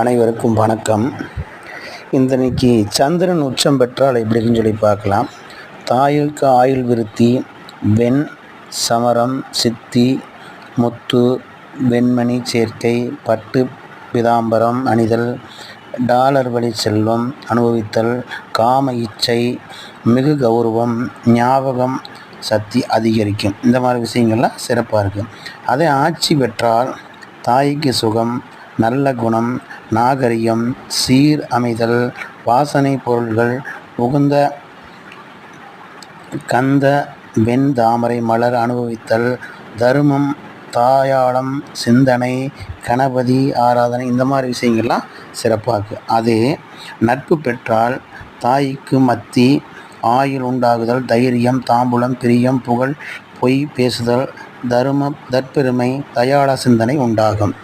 அனைவருக்கும் வணக்கம். இன்றைக்கு சந்திரன் உச்சம் பெற்றால் எப்படின்னு சொல்லி பார்க்கலாம். தாயுக்கு ஆயுள் விருத்தி, வெண், சமரம், சித்தி, முத்து, வெண்மணி சேர்க்கை, பட்டு பிதாம்பரம் அணிதல், டாலர் வழி செல்வம் அனுபவித்தல், காம இச்சை, மிகு கௌரவம், ஞாபகம் சக்தி அதிகரிக்கும். இந்த மாதிரி விஷயங்கள்லாம் சிறப்பாக இருக்குது. அதே ஆட்சி பெற்றால் தாய்க்கு சுகம், நல்ல குணம், நாகரிகம், சீர் அமைதல், வாசனை பொருள்கள், உகுந்த கந்த வெண் தாமரை மலர் அனுபவித்தல், தருமம், தாயாளம், சிந்தனை, கணபதி ஆராதனை, இந்த மாதிரி விஷயங்கள்லாம் சிறப்பாக இருக்குது. அதே நட்பு பெற்றால் தாய்க்கு மத்தி, ஆயுள் உண்டாகுதல், தைரியம், தாம்பூலம், பிரியம், புகழ், பொய் பேசுதல், தர்ம தற்பெருமை, தயாள சிந்தனை உண்டாகும்.